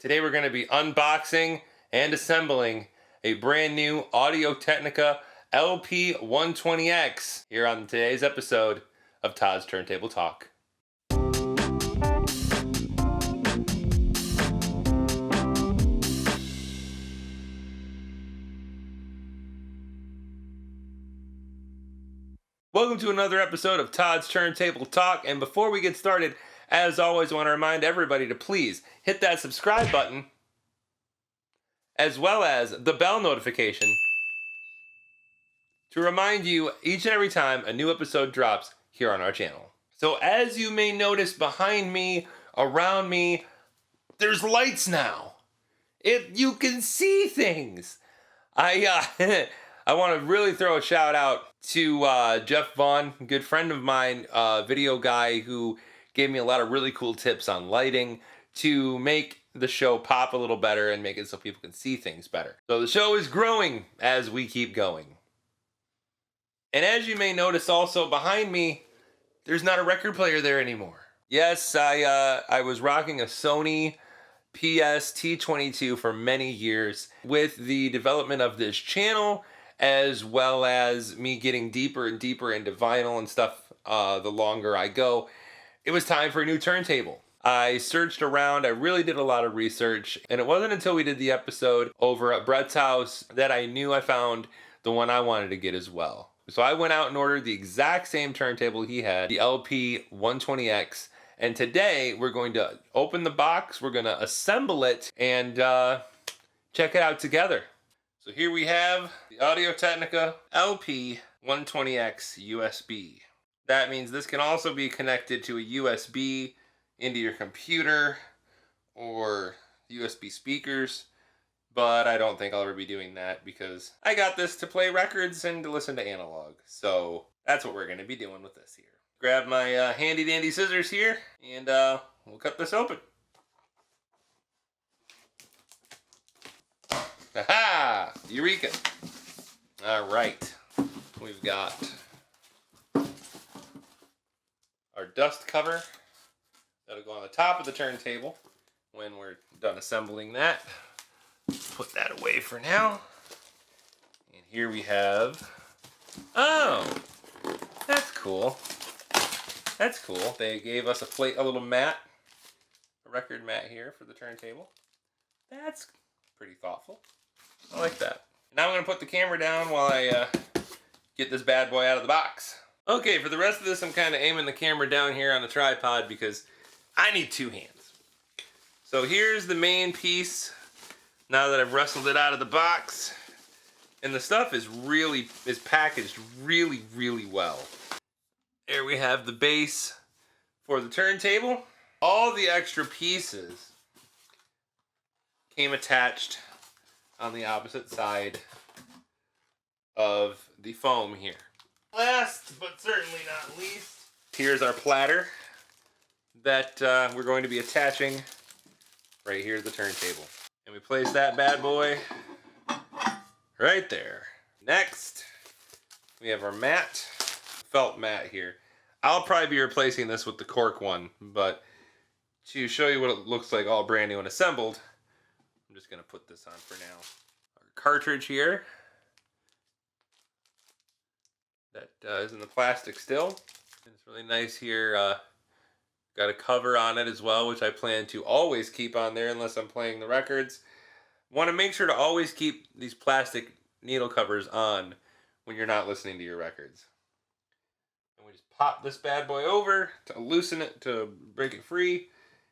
Today we're going to be unboxing and assembling a brand new Audio-Technica LP120X here on today's episode of Todd's Turntable Talk. Welcome to another episode of Todd's Turntable Talk, and before we get started, as always, I want to remind everybody to please hit that subscribe button, as well as the bell notification, to remind you each and every time a new episode drops here on our channel. So as you may notice behind me, around me, there's lights now. You can see things. I want to really throw a shout out to Jeff Vaughn, a good friend of mine, video guy who gave me a lot of really cool tips on lighting to make the show pop a little better and make it so people can see things better. So the show is growing as we keep going. And as you may notice also behind me, there's not a record player there anymore. Yes, I was rocking a Sony PS-T22 for many years. With the development of this channel, as well as me getting deeper and deeper into vinyl and stuff the longer I go, it was time for a new turntable. I searched around, I really did a lot of research, and it wasn't until we did the episode over at Brett's house that I knew I found the one I wanted to get as well. So I went out and ordered the exact same turntable he had, the LP120X, and today we're going to open the box, we're going to assemble it, and check it out together. So here we have the Audio-Technica LP120X USB. That means this can also be connected to a USB into your computer or USB speakers, but I don't think I'll ever be doing that because I got this to play records and to listen to analog. So that's what we're going to be doing with this here. Grab my handy dandy scissors here and we'll cut this open. Aha! Eureka! Alright, we've got our dust cover that'll go on the top of the turntable when we're done assembling that. Put that away for now. And here we have, oh, that's cool. That's cool. They gave us a little mat, a record mat here for the turntable. That's pretty thoughtful. I like that. Now I'm going to put the camera down while I get this bad boy out of the box. Okay, for the rest of this, I'm kind of aiming the camera down here on the tripod because I need two hands. So here's the main piece. Now that I've wrestled it out of the box, and the stuff is packaged really, really well. There we have the base for the turntable. All the extra pieces came attached on the opposite side of the foam here. Last, but certainly not least, here's our platter that we're going to be attaching right here to the turntable. And we place that bad boy right there. Next, we have our mat, felt mat here. I'll probably be replacing this with the cork one, but to show you what it looks like all brand new and assembled, I'm just going to put this on for now. Our cartridge here that is in the plastic still. It's really nice here. Got a cover on it as well, which I plan to always keep on there unless I'm playing the records. Want to make sure to always keep these plastic needle covers on when you're not listening to your records. And we just pop this bad boy over to loosen it, to break it free.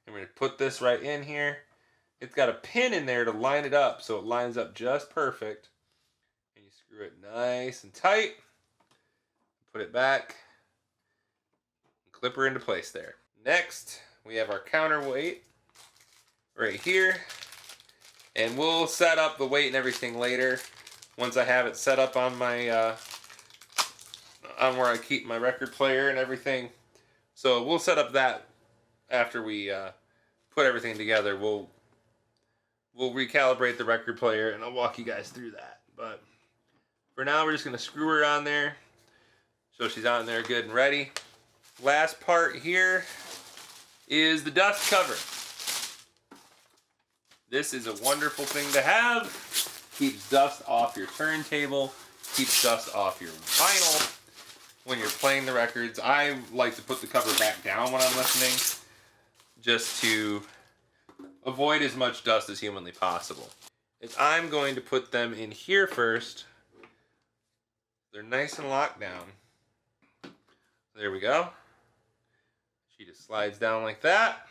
And we're going to put this right in here. It's got a pin in there to line it up so it lines up just perfect. And you screw it nice and tight. Put it back. And clip her into place there. Next, we have our counterweight right here. And we'll set up the weight and everything later once I have it set up on my on where I keep my record player and everything. So we'll set up that after we put everything together. We'll recalibrate the record player and I'll walk you guys through that. But for now, we're just going to screw her on there so she's on there good and ready. Last part here is the dust cover. This is a wonderful thing to have. Keeps dust off your turntable, keeps dust off your vinyl when you're playing the records. I like to put the cover back down when I'm listening, just to avoid as much dust as humanly possible. I'm going to put them in here first. They're nice and locked down. There we go. She just slides down like that.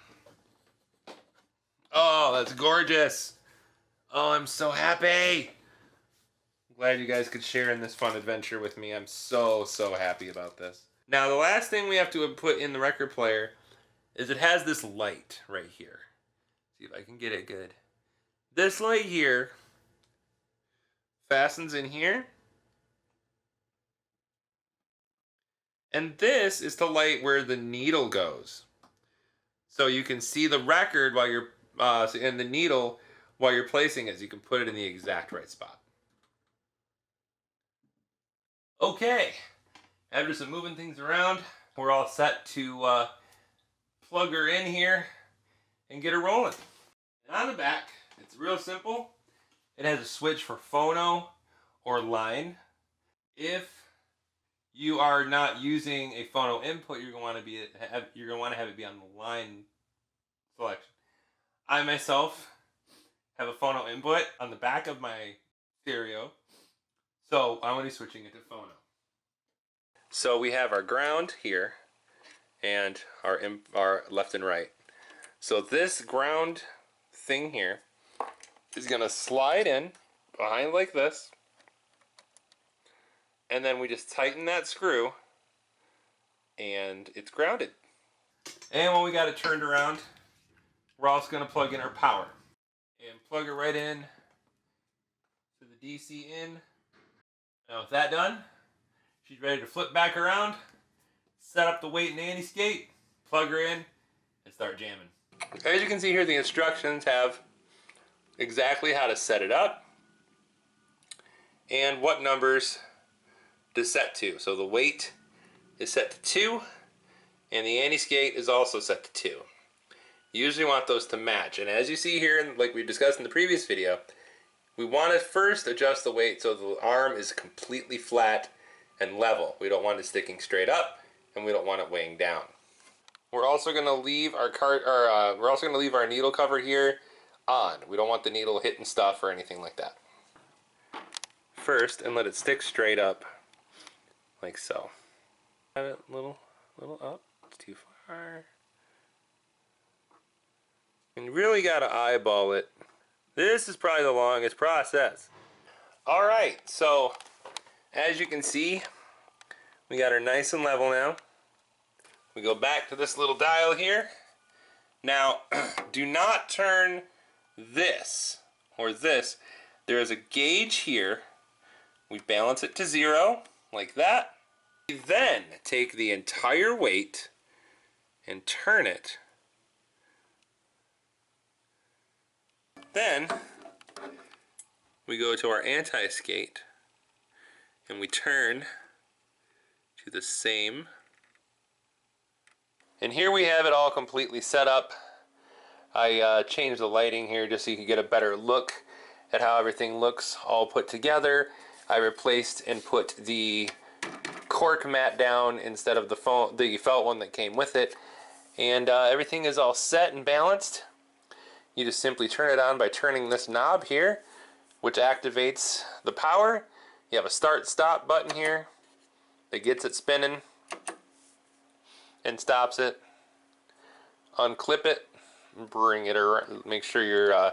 Oh, that's gorgeous. Oh, I'm so happy. I'm glad you guys could share in this fun adventure with me. I'm so happy about this. Now, the last thing we have to put in the record player is it has this light right here. See if I can get it good. This light here fastens in here. And this is the light where the needle goes. So you can see the record while you're and the needle while you're placing it. So you can put it in the exact right spot. Okay, after some moving things around, we're all set to plug her in here and get her rolling. And on the back, it's real simple. It has a switch for phono or line. If you are not using a phono input, you're going to want to have it be on the line selection. I myself have a phono input on the back of my stereo, so I'm going to be switching it to phono. So we have our ground here and our left and right. So this ground thing here is going to slide in behind like this, and then we just tighten that screw and it's grounded. And when we got it turned around, we're also going to plug in our power and plug it right in to the DC in. Now with that done, she's ready to flip back around, set up the weight and anti-skate, plug her in, and start jamming. As you can see here, the instructions have exactly how to set it up and what numbers to set to. So the weight is set to 2 and the anti-skate is also set to 2. You usually want those to match, and as you see here, and like we discussed in the previous video, we want to first adjust the weight so the arm is completely flat and level. We don't want it sticking straight up, and we don't want it weighing down. We're also going to leave our needle cover here on. We don't want the needle hitting stuff or anything like that. First, and let it stick straight up, like so. Have it a little up. It's too far. And you really got to eyeball it. This is probably the longest process. Alright, so as you can see, we got her nice and level now. We go back to this little dial here. Now, do not turn this or this. There is a gauge here. We balance it to 0, like that. We then take the entire weight and turn it. Then we go to our anti-skate and we turn to the same. And here we have it all completely set up. I changed the lighting here just so you can get a better look at how everything looks all put together. I replaced and put the cork mat down instead of the felt one that came with it. And everything is all set and balanced. You just simply turn it on by turning this knob here, which activates the power. You have a start-stop button here that gets it spinning and stops it. Unclip it, bring it around. Make sure your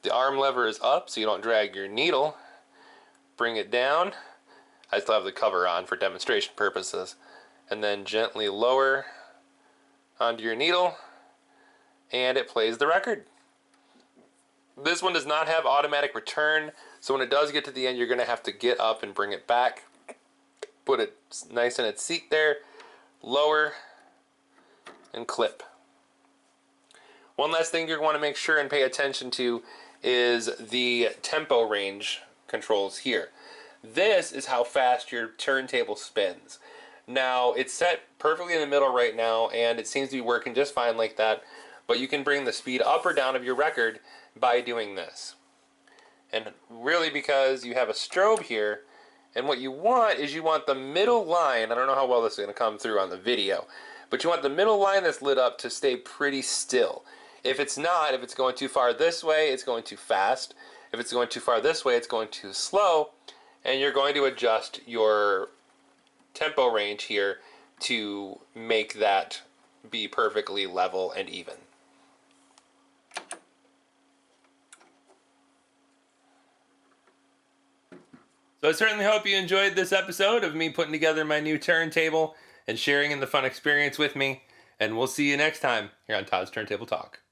the arm lever is up so you don't drag your needle. Bring it down. I still have the cover on for demonstration purposes. And then gently lower onto your needle, and it plays the record. This one does not have automatic return, so when it does get to the end, you're going to have to get up and bring it back. Put it nice in its seat there, lower, and clip. One last thing you want to make sure and pay attention to is the tempo range controls here. This is how fast your turntable spins. Now, it's set perfectly in the middle right now, and it seems to be working just fine like that, but you can bring the speed up or down of your record by doing this. And really because you have a strobe here, and what you want is you want the middle line, I don't know how well this is going to come through on the video, but you want the middle line that's lit up to stay pretty still. If it's not, if it's going too far this way, it's going too fast. If it's going too far this way, it's going too slow. And you're going to adjust your tempo range here to make that be perfectly level and even. So I certainly hope you enjoyed this episode of me putting together my new turntable and sharing in the fun experience with me. And we'll see you next time here on Todd's Turntable Talk.